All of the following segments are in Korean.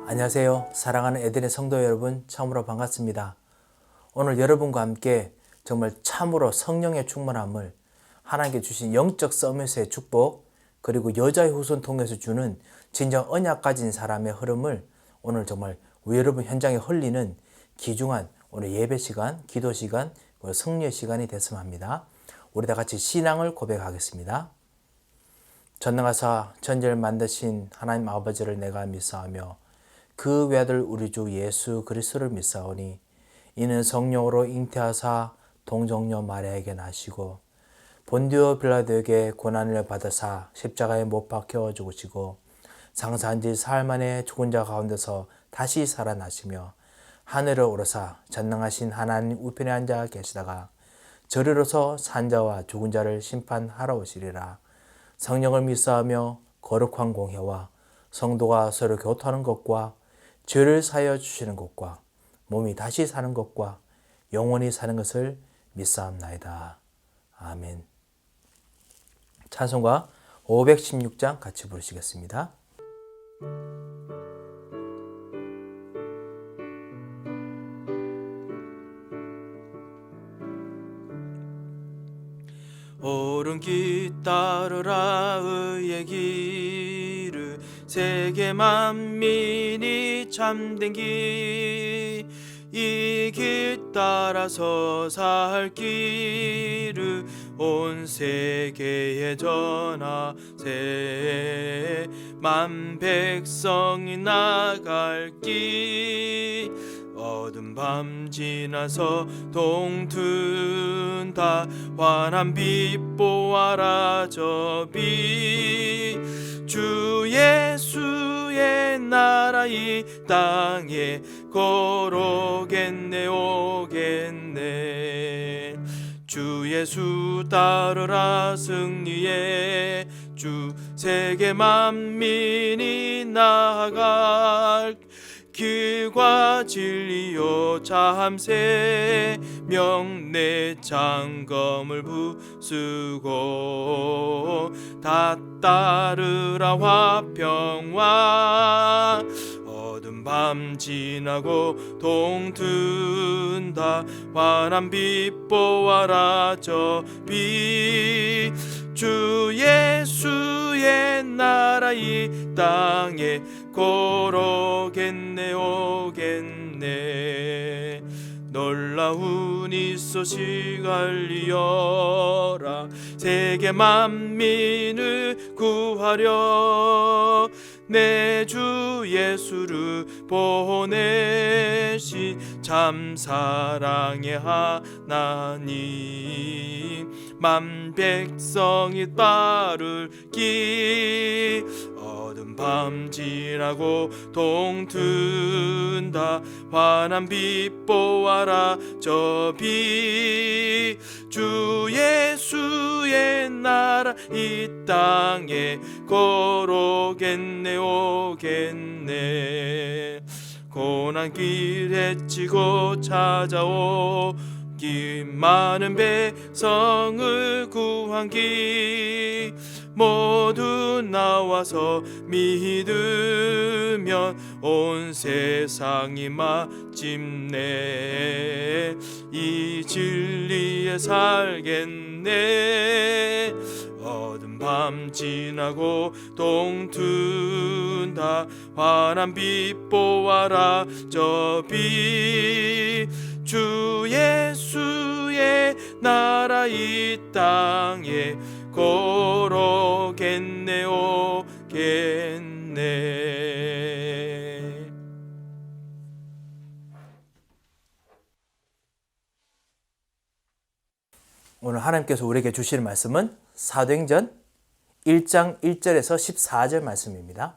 안녕하세요. 사랑하는 에덴의 성도 여러분, 참으로 반갑습니다. 오늘 여러분과 함께 정말 참으로 성령의 충만함을 하나님께 주신 영적 서밋의 축복, 그리고 여자의 후손 통해서 주는 진정 언약 가진 사람의 흐름을 오늘 정말 여러분 현장에 흘리는 귀중한 오늘 예배 시간, 기도 시간, 성령의 시간이 됐으면 합니다. 우리 다 같이 신앙을 고백하겠습니다. 전능하사 천지를 만드신 하나님 아버지를 내가 믿사오며 그 외아들 우리 주 예수 그리스도를 믿사오니 이는 성령으로 잉태하사 동정녀 마리아에게 나시고 본디오 빌라도에게 고난을 받으사 십자가에 못 박혀 죽으시고 장사한 지 사흘 만에 죽은 자 가운데서 다시 살아나시며 하늘을 오르사 전능하신 하나님 우편에 앉아 계시다가 저리로서 산 자와 죽은 자를 심판하러 오시리라. 성령을 믿사오며 거룩한 공회와 성도가 서로 교통하는 것과 죄를 사하여 주시는 것과 몸이 다시 사는 것과 영원히 사는 것을 믿사옵나이다. 아멘. 찬송가 516장 같이 부르시겠습니다. 옳은 길 따르라 의의 길을 세계 만민이 참된 길 이 길 따라서 살 길을 온 세계에 전하세 만 백성이 나갈 길 어두운 밤 지나서 동튼다 환한 빛 보아라 저 빛 주 예수의 나라 이 땅에 걸어오겠네 오겠네 주 예수 따르라 승리의 주 세계 만민이 나아갈 길과 진리요 참새 명내 장검을 부수고 다 따르라 화평화 어두운 밤 지나고 동튼다 환한 빛 보아라 저 빛 주 예수의 나라 이 땅에 걸어오겠네 오겠네 놀라운 이 소식 알리어라 세계 만민을 구하려 내 주 예수를 보내신 참 사랑의 하나님 만 백성이 따를 길 어두운 밤 지나고 동튼다 환한 빛 보아라 저 빛 주 예수의 나라 이 땅에 걸어오겠네 오겠네 고난 길에 치고 찾아오 길 많은 백성을 구한 길 모두 나와서 믿으면 온 세상이 마침내 이 진리에 살겠네 어두운 밤 지나고 동튼다 환한 빛 보아라 저 빛 주 예수의 나라 이 땅에 걸어오겠네 오겠네. 오늘 하나님께서 우리에게 주실 말씀은 사도행전 1장 1절에서 14절 말씀입니다.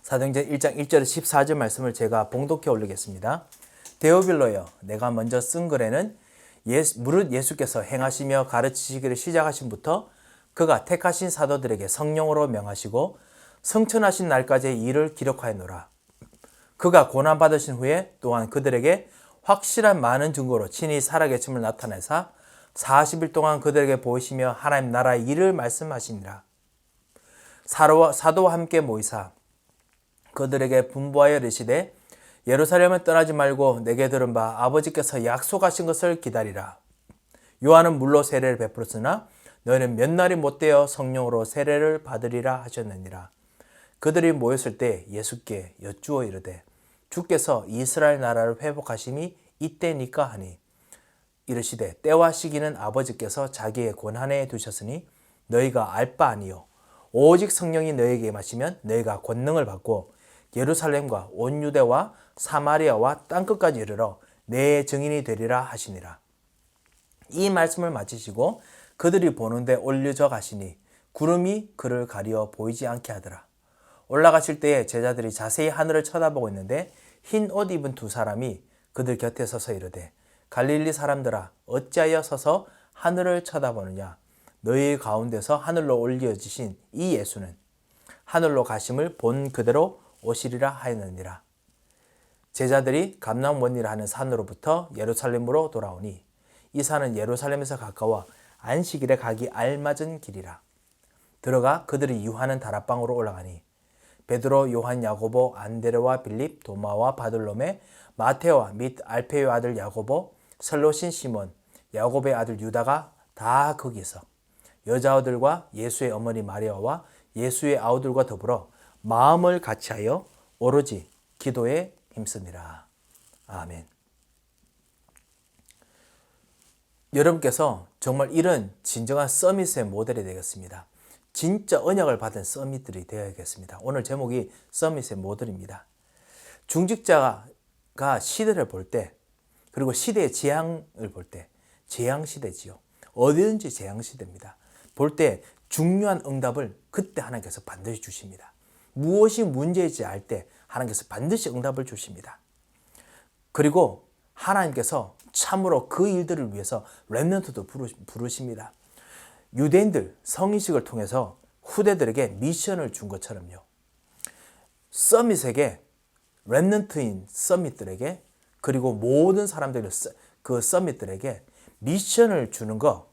사도행전 1장 1절에서 14절 말씀을 제가 봉독해 올리겠습니다. 데오빌로여 내가 먼저 쓴 글에는 무릇 예수께서 행하시며 가르치시기를 시작하신부터 그가 택하신 사도들에게 성령으로 명하시고 성천하신 날까지의 일을 기록하였노라. 그가 고난받으신 후에 또한 그들에게 확실한 많은 증거로 친히 살아계심을 나타내사 40일 동안 그들에게 보이시며 하나님 나라의 일을 말씀하시니라. 사도와 함께 모이사 그들에게 분부하여 이르시되 예루살렘을 떠나지 말고 내게 들은 바 아버지께서 약속하신 것을 기다리라. 요한은 물로 세례를 베풀었으나 너희는 몇 날이 못되어 성령으로 세례를 받으리라 하셨느니라. 그들이 모였을 때 예수께 여쭈어 이르되 주께서 이스라엘 나라를 회복하심이 이때니까 하니 이르시되 때와 시기는 아버지께서 자기의 권한에 두셨으니 너희가 알 바 아니요 오직 성령이 너희에게 임하시면 너희가 권능을 받고 예루살렘과 온 유대와 사마리아와 땅끝까지 이르러 내 증인이 되리라 하시니라. 이 말씀을 마치시고 그들이 보는데 올려져 가시니 구름이 그를 가리어 보이지 않게 하더라. 올라가실 때에 제자들이 자세히 하늘을 쳐다보고 있는데 흰 옷 입은 두 사람이 그들 곁에 서서 이르되 갈릴리 사람들아 어찌하여 서서 하늘을 쳐다보느냐. 너희 가운데서 하늘로 올려지신 이 예수는 하늘로 가심을 본 그대로 오시리라 하였느니라. 제자들이 감람 원리를 하는 산으로부터 예루살렘으로 돌아오니 이 산은 예루살렘에서 가까워 안식일에 가기 알맞은 길이라. 들어가 그들이 유하는 다락방으로 올라가니 베드로, 요한, 야고보, 안드레와 빌립, 도마와 바들로메, 마테오와 및 알페의 아들 야고보, 설로신 시몬, 야고보의 아들 유다가 다 거기서 여자아들과 예수의 어머니 마리아와 예수의 아우들과 더불어 마음을 같이하여 오로지 기도에 힘쓰니라. 아멘. 여러분께서 정말 이런 진정한 서밋의 모델이 되겠습니다. 진짜 언약을 받은 서밋들이 되어야겠습니다. 오늘 제목이 서밋의 모델입니다. 중직자가 시대를 볼 때, 그리고 시대의 재앙을 볼 때, 재앙시대지요. 어디든지 재앙시대입니다. 볼 때 중요한 응답을 그때 하나님께서 반드시 주십니다. 무엇이 문제인지 알 때 하나님께서 반드시 응답을 주십니다. 그리고 하나님께서 참으로 그 일들을 위해서 렘넌트도 부르십니다. 유대인들 성인식을 통해서 후대들에게 미션을 준 것처럼요. 서밋에게 렘넌트인 서밋들에게 그리고 모든 사람들 그 서밋들에게 미션을 주는 거,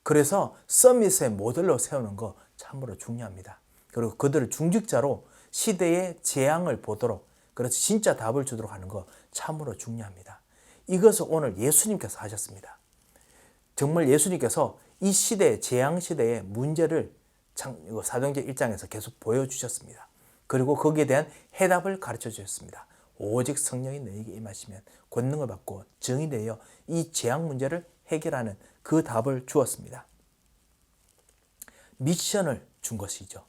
그래서 서밋의 모델로 세우는 거 참으로 중요합니다. 그리고 그들을 중직자로 시대의 재앙을 보도록, 그래서 진짜 답을 주도록 하는 거 참으로 중요합니다. 이것을 오늘 예수님께서 하셨습니다. 정말 예수님께서 이 시대의 재앙 시대의 문제를 사도행전 1장에서 계속 보여주셨습니다. 그리고 거기에 대한 해답을 가르쳐 주셨습니다. 오직 성령이 너희에게 임하시면 권능을 받고 증인이 되어 이 재앙 문제를 해결하는 그 답을 주었습니다. 미션을 준 것이죠.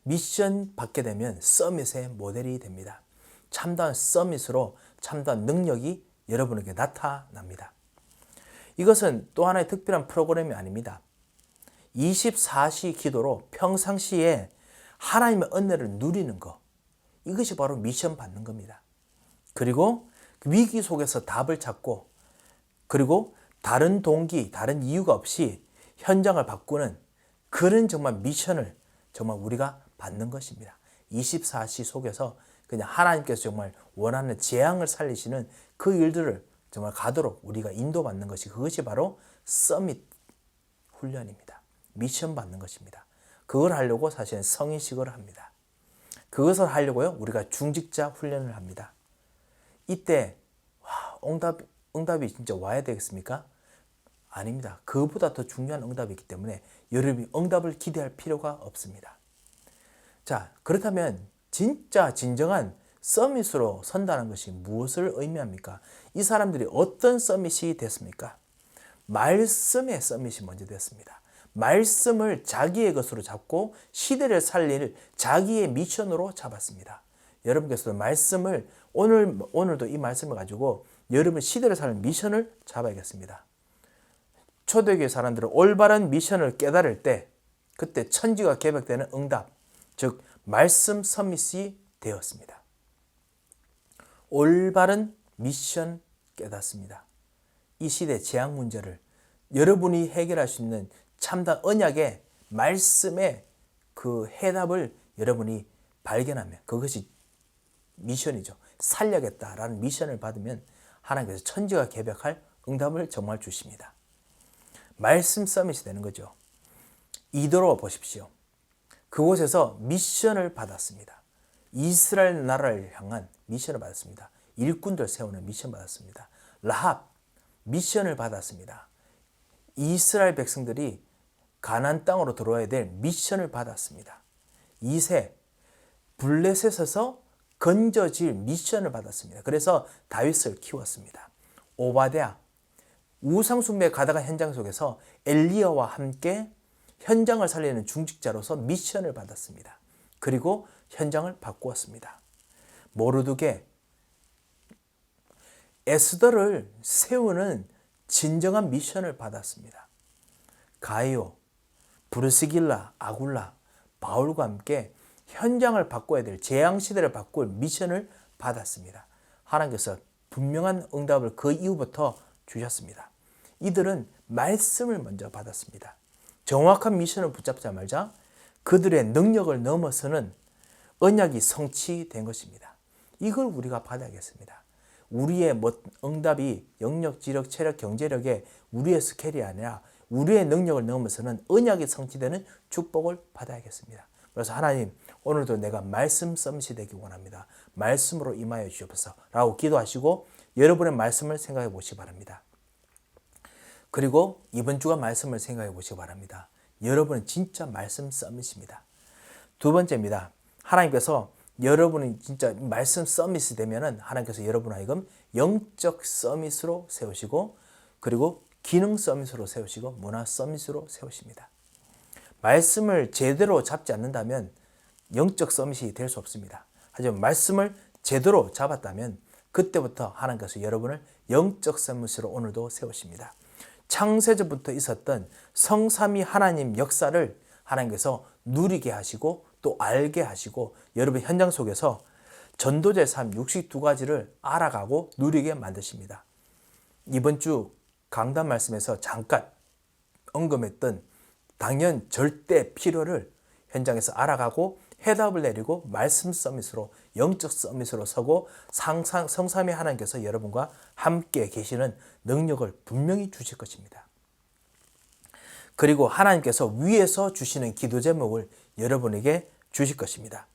미션 받게 되면 서밋의 모델이 됩니다. 참다운 서밋으로 참다운 능력이 여러분에게 나타납니다. 이것은 또 하나의 특별한 프로그램이 아닙니다. 24시 기도로 평상시에 하나님의 은혜를 누리는 것, 이것이 바로 미션 받는 겁니다. 그리고 위기 속에서 답을 찾고, 그리고 다른 동기, 다른 이유가 없이 현장을 바꾸는 그런 정말 미션을 정말 우리가 받는 것입니다. 24시 속에서 그냥 하나님께서 정말 원하는 재앙을 살리시는 그 일들을 정말 가도록 우리가 인도받는 것이, 그것이 바로 서밋 훈련입니다. 미션 받는 것입니다. 그걸 하려고 사실은 성인식을 합니다. 그것을 하려고요 우리가 중직자 훈련을 합니다. 이때 응답이 진짜 와야 되겠습니까? 아닙니다. 그보다 더 중요한 응답이 있기 때문에 여러분이 응답을 기대할 필요가 없습니다. 자, 그렇다면 진짜 진정한 서밋으로 선다는 것이 무엇을 의미합니까? 이 사람들이 어떤 서밋이 됐습니까? 말씀의 서밋이 먼저 됐습니다. 말씀을 자기의 것으로 잡고 시대를 살릴 자기의 미션으로 잡았습니다. 여러분께서도 말씀을 오늘도 이 말씀을 가지고 여러분 시대를 살릴 미션을 잡아야겠습니다. 초대교회 사람들은 올바른 미션을 깨달을 때 그때 천지가 개벽되는 응답, 즉 말씀 서밋이 되었습니다. 올바른 미션 깨닫습니다. 이 시대 재앙 문제를 여러분이 해결할 수 있는 참된 언약의 말씀의 그 해답을 여러분이 발견하면 그것이 미션이죠. 살려겠다라는 미션을 받으면 하나님께서 천지가 개벽할 응답을 정말 주십니다. 말씀 서밋이 되는 거죠. 이도로 보십시오. 그곳에서 미션을 받았습니다. 이스라엘 나라를 향한 미션을 받았습니다. 일꾼들 세우는 미션 받았습니다. 라합 미션을 받았습니다. 이스라엘 백성들이 가나안 땅으로 들어와야 될 미션을 받았습니다. 이세 블레셋에서 건져질 미션을 받았습니다. 그래서 다윗을 키웠습니다. 오바댜 우상숭배에 가다가 현장 속에서 엘리야와 함께 현장을 살리는 중직자로서 미션을 받았습니다. 그리고 현장을 바꾸었습니다. 모르드게 에스더를 세우는 진정한 미션을 받았습니다. 가이오, 브르스길라, 아굴라, 바울과 함께 현장을 바꿔야 될 재앙시대를 바꿀 미션을 받았습니다. 하나님께서 분명한 응답을 그 이후부터 주셨습니다. 이들은 말씀을 먼저 받았습니다. 정확한 미션을 붙잡자마자 그들의 능력을 넘어서는 언약이 성취된 것입니다. 이걸 우리가 받아야겠습니다. 우리의 응답이 영역, 지력, 체력, 경제력에 우리의 스케일이 아니라 우리의 능력을 넘어서는 언약이 성취되는 축복을 받아야겠습니다. 그래서 하나님, 오늘도 내가 말씀 서밋이 되기 원합니다. 말씀으로 임하여 주옵소서 라고 기도하시고 여러분의 말씀을 생각해 보시기 바랍니다. 그리고 이번 주가 말씀을 생각해 보시기 바랍니다. 여러분은 진짜 말씀 서밋입니다. 두 번째입니다. 하나님께서 여러분이 진짜 말씀 서밋이 되면은 하나님께서 여러분 하여금 영적 서밋으로 세우시고 그리고 기능 서밋으로 세우시고 문화 서밋으로 세우십니다. 말씀을 제대로 잡지 않는다면 영적 서밋이 될 수 없습니다. 하지만 말씀을 제대로 잡았다면 그때부터 하나님께서 여러분을 영적 서밋으로 오늘도 세우십니다. 창세전부터 있었던 성삼위 하나님 역사를 하나님께서 누리게 하시고 또 알게 하시고 여러분 현장 속에서 전도자의 삶 62가지를 알아가고 누리게 만드십니다. 이번 주 강단 말씀에서 잠깐 언급했던 당연 절대 필요를 현장에서 알아가고 해답을 내리고 말씀 서밋으로 영적 서밋으로 서고 성삼위 하나님께서 여러분과 함께 계시는 능력을 분명히 주실 것입니다. 그리고 하나님께서 위에서 주시는 기도 제목을 여러분에게 주실 것입니다.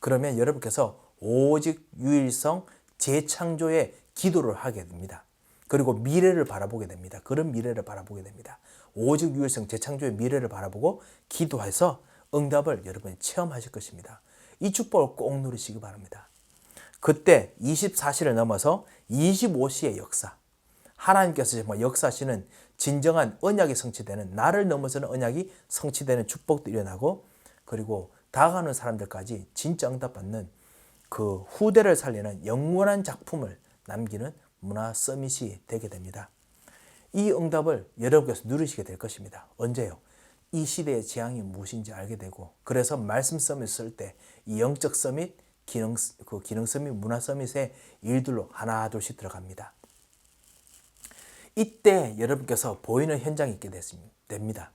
그러면 여러분께서 오직 유일성 재창조의 기도를 하게 됩니다. 그리고 미래를 바라보게 됩니다. 그런 미래를 바라보게 됩니다. 오직 유일성 재창조의 미래를 바라보고 기도해서 응답을 여러분이 체험하실 것입니다. 이 축복을 꼭 누리시기 바랍니다. 그때 24시를 넘어서 25시의 역사, 하나님께서 정말 역사하시는 진정한 언약이 성취되는, 나를 넘어서는 언약이 성취되는 축복도 일어나고 그리고 다가가는 사람들까지 진짜 응답받는 그 후대를 살리는 영원한 작품을 남기는 문화 서밋이 되게 됩니다. 이 응답을 여러분께서 누리시게 될 것입니다. 언제요? 이 시대의 재앙이 무엇인지 알게 되고 그래서 말씀 서밋 쓸 때 이 영적 서밋, 기능 서밋, 문화 서밋의 일들로 하나 둘씩 들어갑니다. 이때 여러분께서 보이는 현장이 있게 됩니다.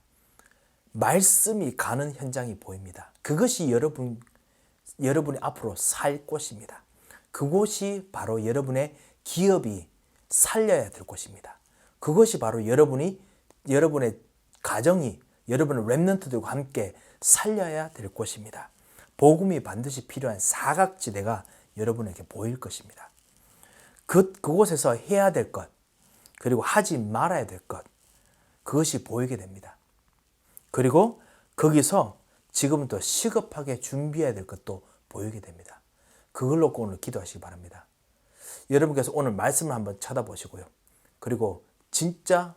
말씀이 가는 현장이 보입니다. 그것이 여러분이 앞으로 살 곳입니다. 그곳이 바로 여러분의 기업이 살려야 될 곳입니다. 그것이 바로 여러분의 가정이 여러분의 렘넌트들과 함께 살려야 될 곳입니다. 복음이 반드시 필요한 사각지대가 여러분에게 보일 것입니다. 그곳에서 해야 될 것, 그리고 하지 말아야 될 것, 그것이 보이게 됩니다. 그리고 거기서 지금부터 시급하게 준비해야 될 것도 보이게 됩니다. 그걸 놓고 오늘 기도하시기 바랍니다. 여러분께서 오늘 말씀을 한번 쳐다보시고요. 그리고 진짜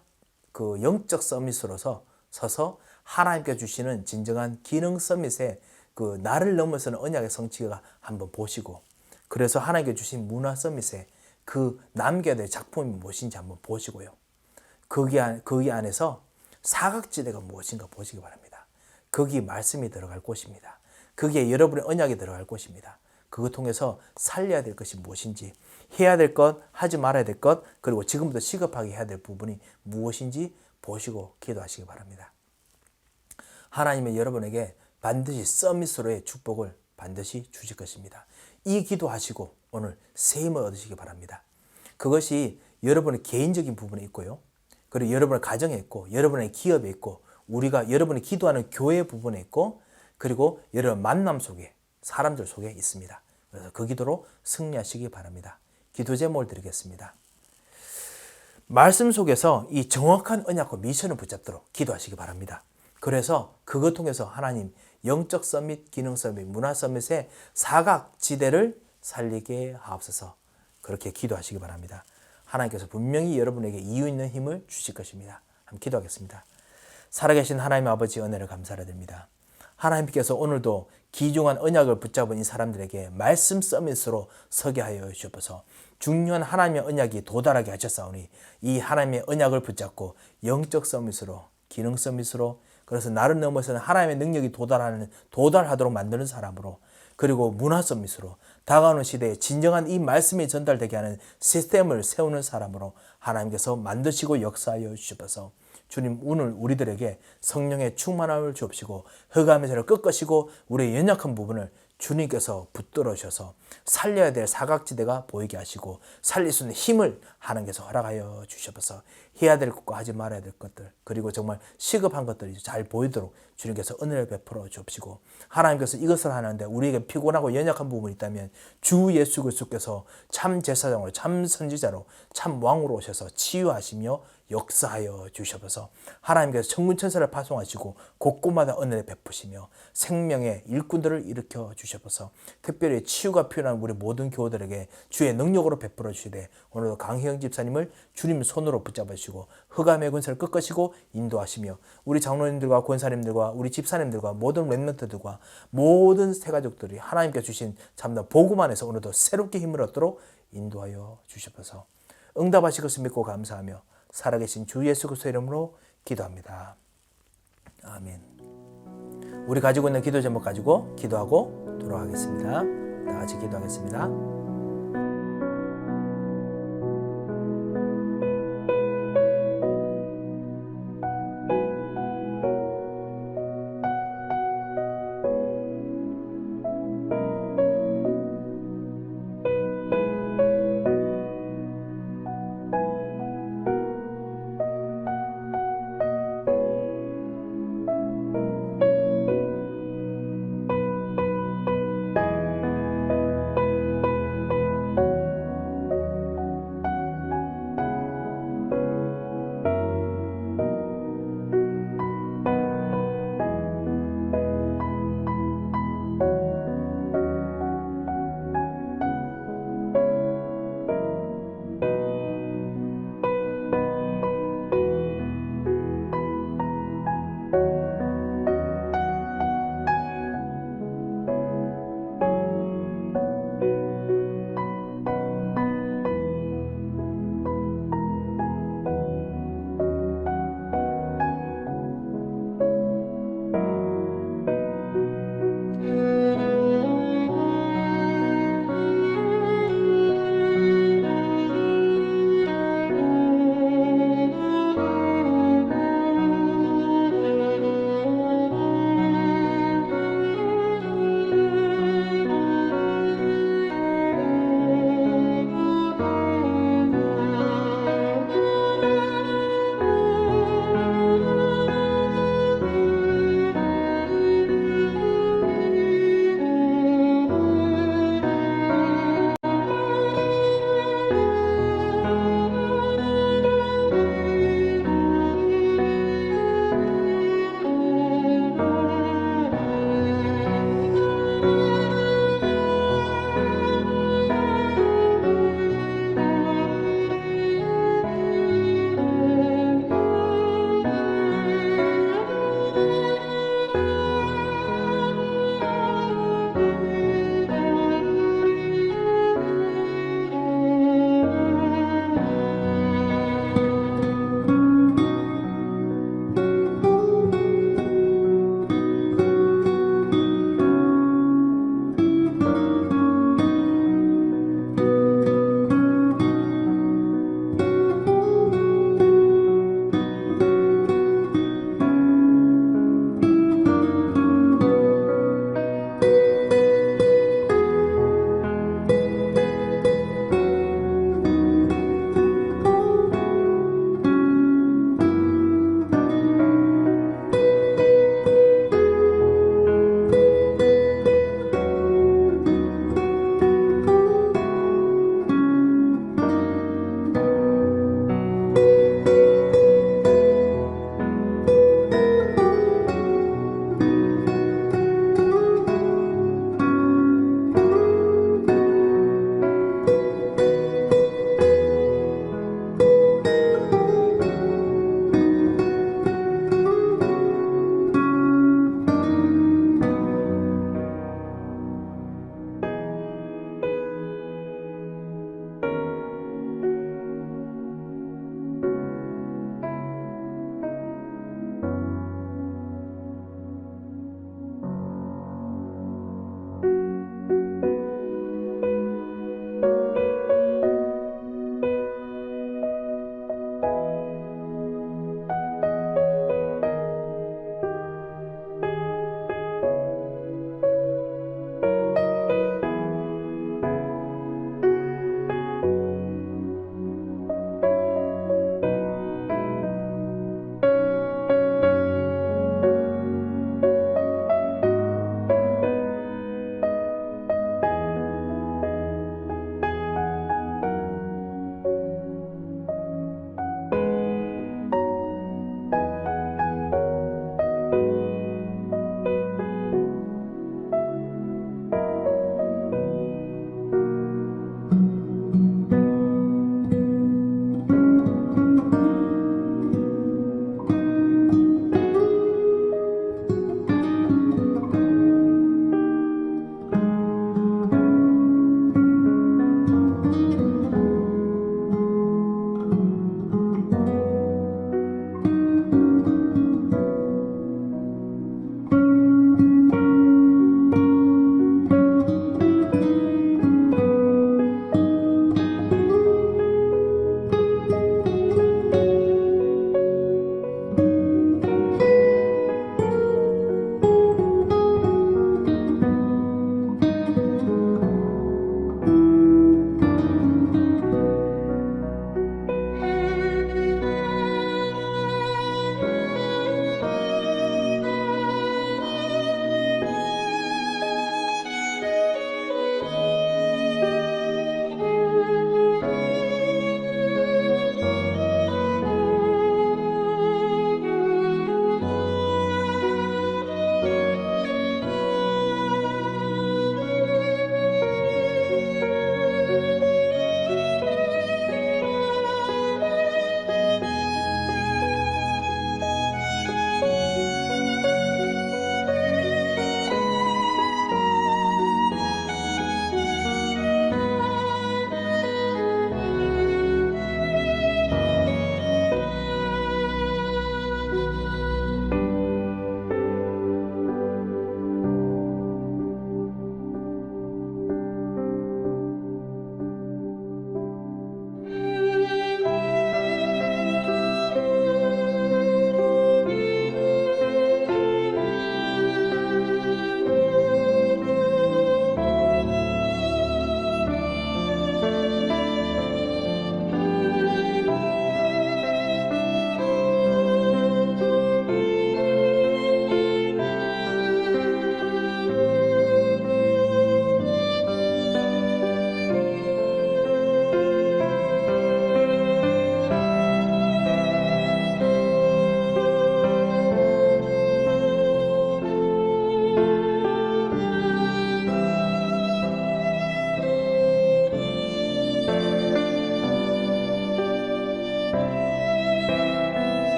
그 영적 서밋으로서 서서 하나님께 주시는 진정한 기능 서밋에 그 나를 넘어서는 언약의 성취가 한번 보시고 그래서 하나님께 주신 문화 서밋에 그 남겨야 될 작품이 무엇인지 한번 보시고요. 거기 안에서 사각지대가 무엇인가 보시기 바랍니다. 거기 말씀이 들어갈 곳입니다. 거기에 여러분의 언약이 들어갈 곳입니다. 그것 통해서 살려야 될 것이 무엇인지, 해야 될 것, 하지 말아야 될 것, 그리고 지금부터 시급하게 해야 될 부분이 무엇인지 보시고 기도하시기 바랍니다. 하나님은 여러분에게 반드시 서밋으로의 축복을 반드시 주실 것입니다. 이 기도하시고 오늘 새 힘을 얻으시기 바랍니다. 그것이 여러분의 개인적인 부분에 있고요. 그리고 여러분의 가정에 있고 여러분의 기업에 있고 여러분이 기도하는 교회 부분에 있고 그리고 여러분 만남 속에 사람들 속에 있습니다. 그래서 그 기도로 승리하시기 바랍니다. 기도 제목을 드리겠습니다. 말씀 속에서 이 정확한 언약과 미션을 붙잡도록 기도하시기 바랍니다. 그래서 그것 통해서 하나님 영적 서밋, 기능 서밋, 문화 서밋의 사각지대를 살리게 하옵소서. 그렇게 기도하시기 바랍니다. 하나님께서 분명히 여러분에게 이유 있는 힘을 주실 것입니다. 한번 기도하겠습니다. 살아계신 하나님의 아버지 은혜를 감사드립니다. 하나님께서 오늘도 귀중한 언약을 붙잡은 이 사람들에게 말씀 서밋으로 서게 하여 주옵소서. 중요한 하나님의 언약이 도달하게 하셨사오니 이 하나님의 언약을 붙잡고 영적 서밋으로, 기능 서밋으로, 그래서 나를 넘어서는 하나님의 능력이 도달하도록 만드는 사람으로, 그리고 문화 서밋으로 다가오는 시대에 진정한 이 말씀이 전달되게 하는 시스템을 세우는 사람으로 하나님께서 만드시고 역사하여 주셔서 주님 오늘 우리들에게 성령의 충만함을 주옵시고 흑암의 세를 꺾으시고 우리의 연약한 부분을 주님께서 붙들어 주셔서 살려야 될 사각지대가 보이게 하시고 살릴 수 있는 힘을 하나님께서 허락하여 주셔서 해야 될 것과 하지 말아야 될 것들, 그리고 정말 시급한 것들이 잘 보이도록 주님께서 은혜를 베풀어 주옵시고, 하나님께서 이것을 하는데 우리에게 피곤하고 연약한 부분이 있다면 주 예수 그리스도께서 참 제사장으로, 참 선지자로, 참 왕으로 오셔서 치유하시며 역사하여 주셔서 하나님께서 천군천사를 파송하시고 곳곳마다 은혜를 베푸시며 생명의 일꾼들을 일으켜 주셔서 특별히 치유가 필요한 우리 모든 교우들에게 주의 능력으로 베풀어 주시되, 오늘도 강희영 집사님을 주님 손으로 붙잡아 주시고 흑암의 권세를 꺾으시고 인도하시며 우리 장로님들과 권사님들과 우리 집사님들과 모든 렘넌트들과 모든 새가족들이 하나님께 주신 참나 복음 안에서 오늘도 새롭게 힘을 얻도록 인도하여 주셔서 응답하실 것을 믿고 감사하며 살아계신 주 예수 그리스도 이름으로 기도합니다. 아멘. 우리 가지고 있는 기도 제목 가지고 기도하고 돌아가겠습니다. 다 같이 기도하겠습니다.